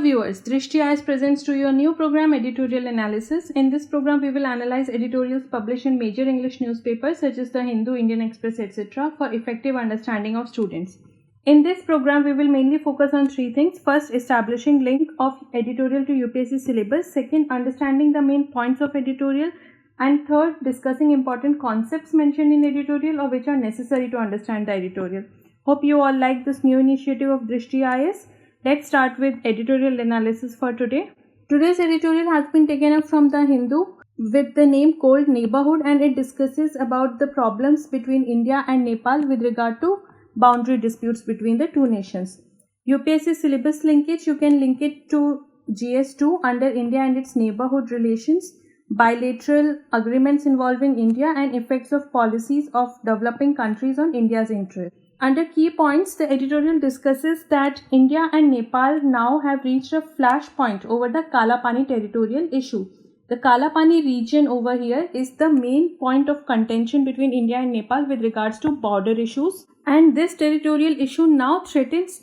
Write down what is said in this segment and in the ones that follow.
viewers, Drishti Eyes presents to you a new program, Editorial Analysis. In this program, we will analyze editorials published in major English newspapers such as The Hindu, Indian Express, etc. for effective understanding of students. In this program, we will mainly focus on three things. First, establishing link of editorial to UPSC syllabus. Second, understanding the main points of editorial. And third, discussing important concepts mentioned in editorial or which are necessary to understand the editorial. Hope you all like this new initiative of Drishti Eyes. Let's start with editorial analysis for today. Today's editorial has been taken up from The Hindu with the name Cold Neighborhood, and it discusses about the problems between India and Nepal with regard to boundary disputes between the two nations. UPSC syllabus linkage, you can link it to GS2 under India and its neighborhood relations, bilateral agreements involving India and effects of policies of developing countries on India's interest. Under key points, the editorial discusses that India and Nepal now have reached a flashpoint over the Kalapani territorial issue. The Kalapani region over here is the main point of contention between India and Nepal with regards to border issues, and this territorial issue now threatens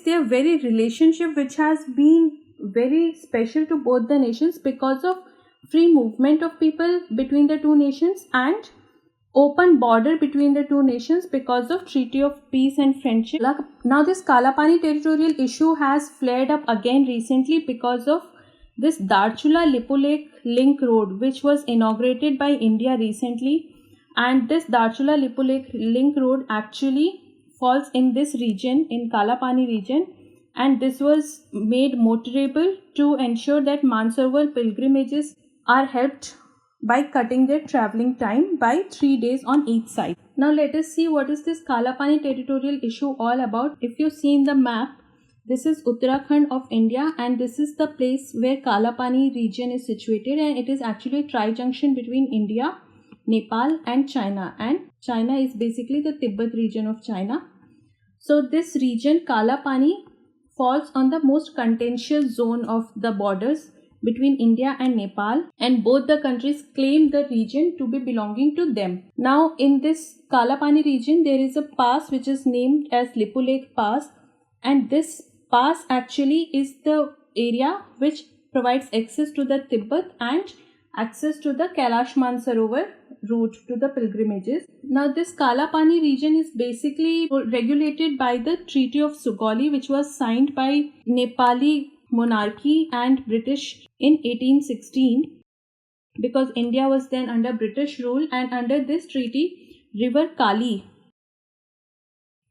their very relationship, which has been very special to both the nations because of free movement of people between the two nations and open border between the two nations because of Treaty of Peace and Friendship. Now this Kalapani territorial issue has flared up again recently because of this Darchula-Lipulekh link road, which was inaugurated by India recently, and this Darchula-Lipulekh link road actually falls in this region, in Kalapani region, and this was made motorable to ensure that Mansarovar pilgrimages are helped by cutting their travelling time by 3 days on each side. Now let us see what is this Kalapani territorial issue all about. If you see in the map, this is Uttarakhand of India, and this is the place where Kalapani region is situated, and it is actually a tri-junction between India, Nepal and China, and China is basically the Tibet region of China. So this region, Kalapani, falls on the most contentious zone of the borders between India and Nepal, and both the countries claim the region to be belonging to them. Now in this Kalapani region, there is a pass which is named as Lipulekh Pass, and this pass actually is the area which provides access to the Tibet and access to the Kailash Mansarovar route to the pilgrimages. Now this Kalapani region is basically regulated by the Treaty of Sugauli, which was signed by Nepali monarchy and British in 1816, because India was then under British rule, and under this treaty, River Kali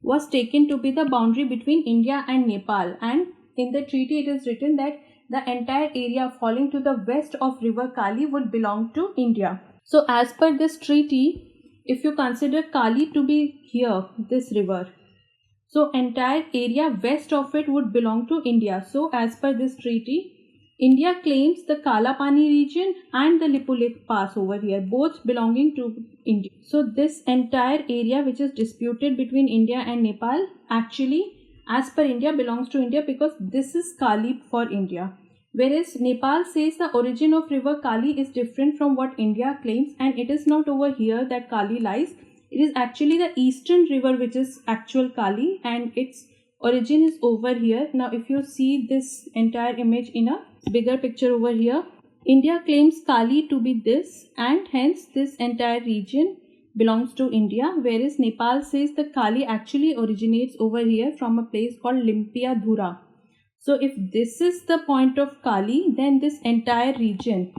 was taken to be the boundary between India and Nepal, and in the treaty it is written that the entire area falling to the west of River Kali would belong to India. So as per this treaty, if you consider Kali to be here, this river, so entire area west of it would belong to India. So as per this treaty, India claims the Kalapani region and the Lipulekh Pass over here, both belonging to India. So this entire area which is disputed between India and Nepal actually, as per India, belongs to India because this is Kali for India. Whereas Nepal says the origin of river Kali is different from what India claims, and it is not over here that Kali lies. It is actually the eastern river which is actual Kali, and its origin is over here. Now if you see this entire image in a bigger picture over here, India claims Kali to be this, and hence this entire region belongs to India, whereas Nepal says the Kali actually originates over here from a place called Limpia Dhura. So if this is the point of Kali, then this entire region,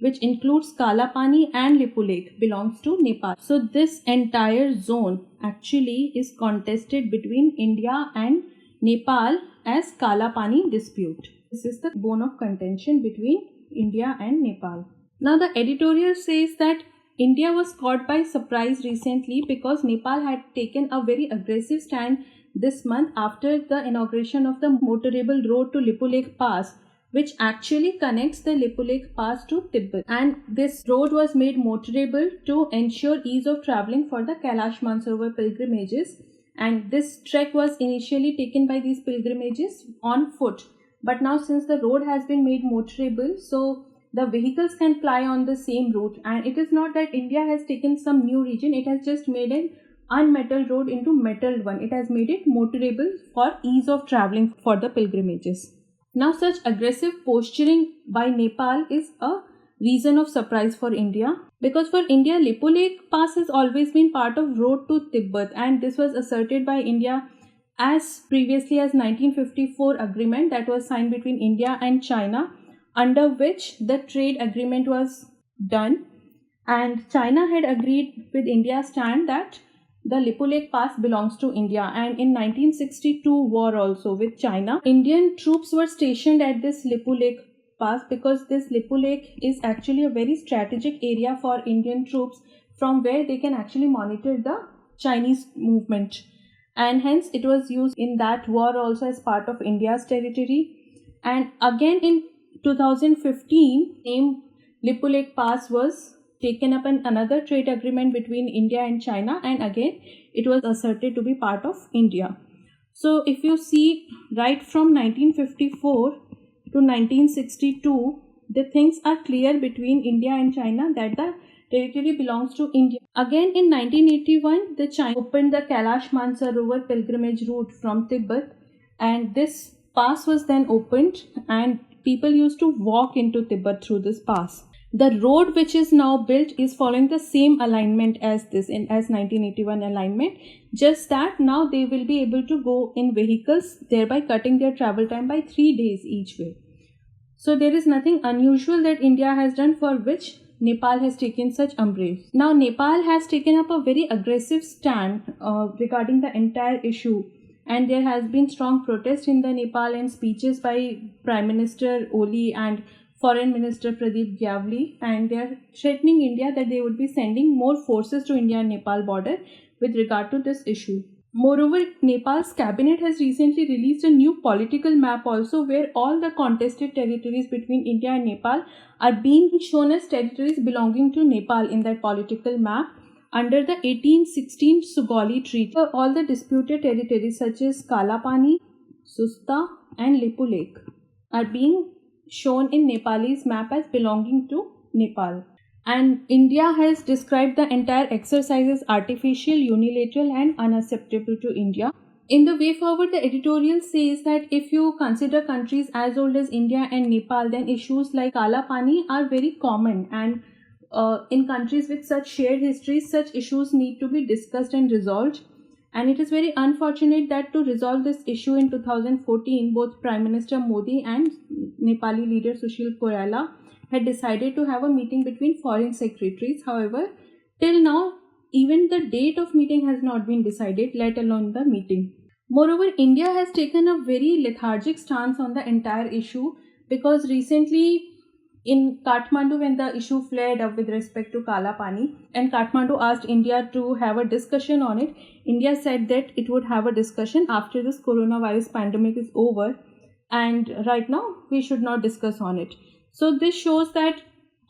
which includes Kalapani and Lipulekh, belongs to Nepal. So this entire zone actually is contested between India and Nepal as Kalapani dispute. This is the bone of contention between India and Nepal. Now the editorial says that India was caught by surprise recently because Nepal had taken a very aggressive stand this month after the inauguration of the motorable road to Lipulekh Pass, which actually connects the Lipulekh Pass to Tibet. And this road was made motorable to ensure ease of travelling for the Kailash Mansarovar pilgrimages. And this trek was initially taken by these pilgrimages on foot. But now since the road has been made motorable, so the vehicles can ply on the same route. And it is not that India has taken some new region, it has just made a unmetalled road into metalled one. It has made it motorable for ease of traveling for the pilgrimages. Now, such aggressive posturing by Nepal is a reason of surprise for India, because for India, Lippo Lake Pass has always been part of road to Tibet, and this was asserted by India as previously as 1954 agreement that was signed between India and China, under which the trade agreement was done, and China had agreed with India's stand that the Lippo Lake Pass belongs to India. And in 1962 war also with China, Indian troops were stationed at this Lippo Lake Pass, because this Lippo Lake is actually a very strategic area for Indian troops from where they can actually monitor the Chinese movement, and hence it was used in that war also as part of India's territory. And again in 2015, name Lippo Lake Pass was taken up in another trade agreement between India and China, and again it was asserted to be part of India. So if you see, right from 1954 to 1962, the things are clear between India and China that the territory belongs to India. Again in 1981, the China opened the Kailash Mansarovar pilgrimage route from Tibet, and this pass was then opened and people used to walk into Tibet through this pass. The road which is now built is following the same alignment as this, as 1981 alignment, just that now they will be able to go in vehicles, thereby cutting their travel time by 3 days each way. So there is nothing unusual that India has done for which Nepal has taken such umbrage. Now Nepal has taken up a very aggressive stand regarding the entire issue, and there has been strong protest in the Nepal and speeches by Prime Minister Oli and Foreign Minister Pradeep Gyavli, and they are threatening India that they would be sending more forces to India and Nepal border with regard to this issue. Moreover, Nepal's cabinet has recently released a new political map also, where all the contested territories between India and Nepal are being shown as territories belonging to Nepal in that political map under the 1816 Sugauli Treaty. All the disputed territories such as Kalapani, Susta and Lippo Lake are being shown in Nepalese map as belonging to Nepal. And India has described the entire exercise as artificial, unilateral and unacceptable to India. In the way forward, the editorial says that if you consider countries as old as India and Nepal, then issues like Kala Pani are very common, and in countries with such shared histories, such issues need to be discussed and resolved. And it is very unfortunate that to resolve this issue in 2014, both Prime Minister Modi and Nepali leader Sushil Koirala had decided to have a meeting between foreign secretaries. However, till now, even the date of meeting has not been decided, let alone the meeting. Moreover, India has taken a very lethargic stance on the entire issue, because recently in Kathmandu, when the issue flared up with respect to Kala Pani, and Kathmandu asked India to have a discussion on it, India said that it would have a discussion after this coronavirus pandemic is over, and right now we should not discuss on it. So this shows that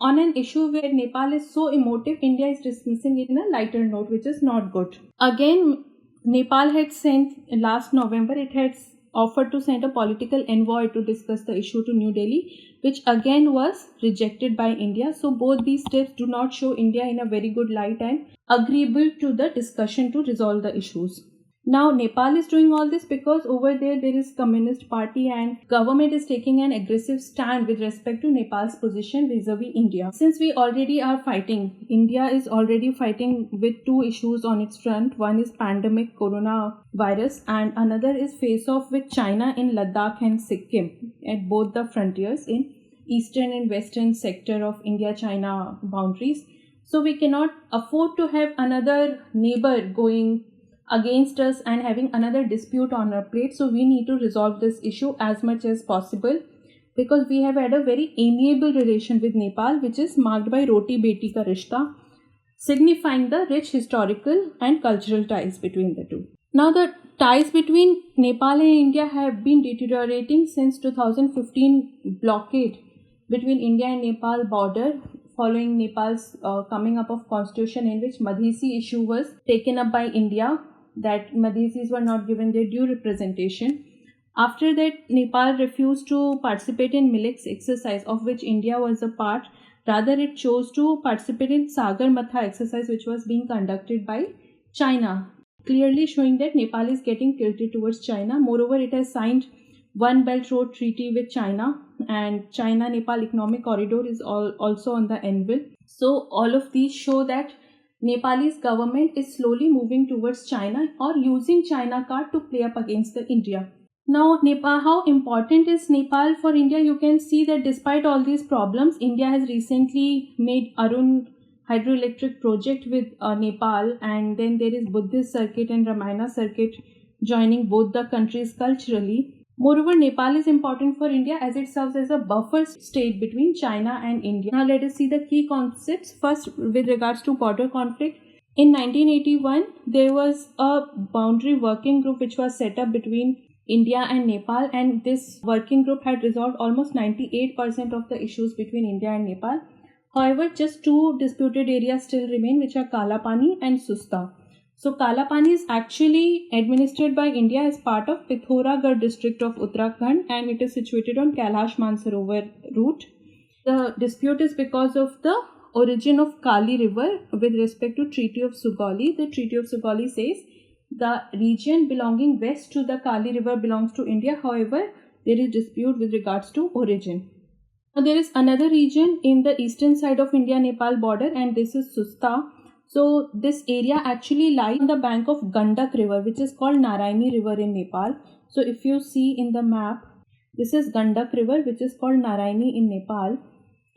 on an issue where Nepal is so emotive, India is dismissing it in a lighter note, which is not good. Again, Nepal had sent, last November, it had offered to send a political envoy to discuss the issue to New Delhi, which again was rejected by India. So both these steps do not show India in a very good light and agreeable to the discussion to resolve the issues. Now Nepal is doing all this because over there is Communist Party, and government is taking an aggressive stand with respect to Nepal's position vis-a-vis India. Since we already are fighting, India is already fighting with two issues on its front. One is pandemic coronavirus and another is face-off with China in Ladakh and Sikkim at both the frontiers in eastern and western sector of India-China boundaries. So we cannot afford to have another neighbor going against us and having another dispute on our plate. So we need to resolve this issue as much as possible, because we have had a very amiable relation with Nepal, which is marked by Roti Beti Ka Rishta, signifying the rich historical and cultural ties between the two. Now the ties between Nepal and India have been deteriorating since 2015 blockade between India and Nepal border, following Nepal's coming up of constitution, in which Madhesi issue was taken up by India, that Madhesis were not given their due representation. After that, Nepal refused to participate in Milex exercise, of which India was a part. Rather, it chose to participate in Sagar Matha exercise, which was being conducted by China, clearly showing that Nepal is getting tilted towards China. Moreover, it has signed One Belt Road Treaty with China, and China-Nepal Economic Corridor is also on the anvil. So all of these show that Nepalese government is slowly moving towards China or using China card to play up against the India. Now, Nepal, how important is Nepal for India? You can see that despite all these problems, India has recently made Arun hydroelectric project with Nepal, and then there is Buddhist circuit and Ramayana circuit joining both the countries culturally. Moreover, Nepal is important for India as it serves as a buffer state between China and India. Now let us see the key concepts. First, with regards to border conflict. In 1981, there was a boundary working group which was set up between India and Nepal, and this working group had resolved almost 98% of the issues between India and Nepal. However, just two disputed areas still remain, which are Kalapani and Susta. So Kalapani is actually administered by India as part of Pithoragarh district of Uttarakhand, and it is situated on Kailash Mansarovar route. The dispute is because of the origin of Kali River with respect to Treaty of Sugauli. The Treaty of Sugauli says the region belonging west to the Kali River belongs to India. However, there is dispute with regards to origin. Now, there is another region in the eastern side of India-Nepal border, and this is Susta. So this area actually lies on the bank of Gandak River, which is called Narayani River in Nepal. So if you see in the map, this is Gandak River, which is called Narayani in Nepal,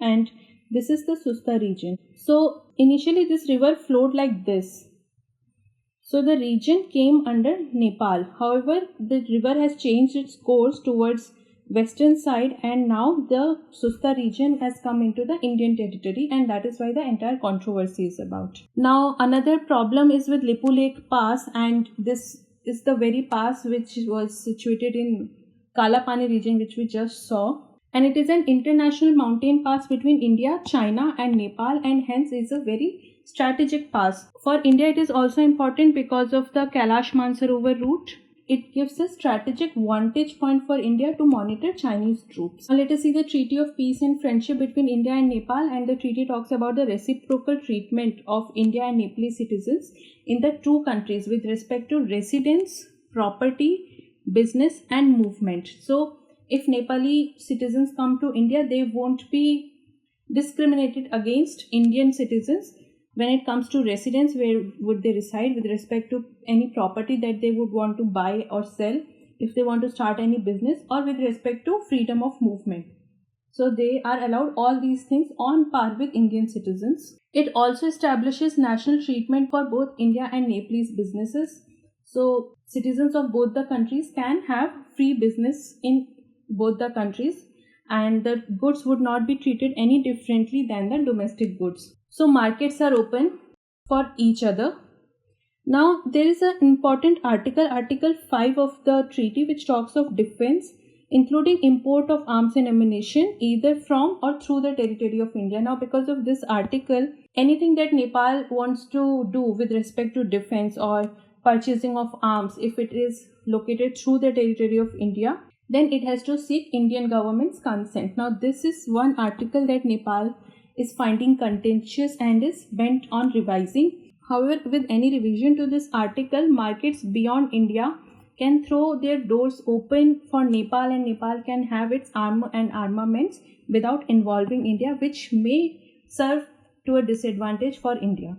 and this is the Susta region. So initially this river flowed like this. So the region came under Nepal. However, the river has changed its course towards western side, and now the Susta region has come into the Indian territory, and that is why the entire controversy is about. Now another problem is with Lipu Lake Pass, and this is the very pass which was situated in Kalapani region, which we just saw, and it is an international mountain pass between India, China and Nepal, and hence is a very strategic pass. For India, it is also important because of the Kailash Mansarovar route. It gives a strategic vantage point for India to monitor Chinese troops. Now let us see the Treaty of Peace and Friendship between India and Nepal, and the treaty talks about the reciprocal treatment of India and Nepalese citizens in the two countries with respect to residence, property, business and movement. So if Nepali citizens come to India, they won't be discriminated against Indian citizens. When it comes to residence, where would they reside with respect to any property that they would want to buy or sell, if they want to start any business, or with respect to freedom of movement. So they are allowed all these things on par with Indian citizens. It also establishes national treatment for both India and Nepalese businesses. So citizens of both the countries can have free business in both the countries, and the goods would not be treated any differently than the domestic goods. So markets are open for each other. Now there is an important article, Article 5 of the treaty, which talks of defense, including import of arms and ammunition either from or through the territory of India. Now because of this article, anything that Nepal wants to do with respect to defense or purchasing of arms, if it is located through the territory of India, then it has to seek Indian government's consent. Now this is one article that Nepal is finding contentious and is bent on revising. However, with any revision to this article, markets beyond India can throw their doors open for Nepal, and Nepal can have its armor and armaments without involving India, which may serve to a disadvantage for India.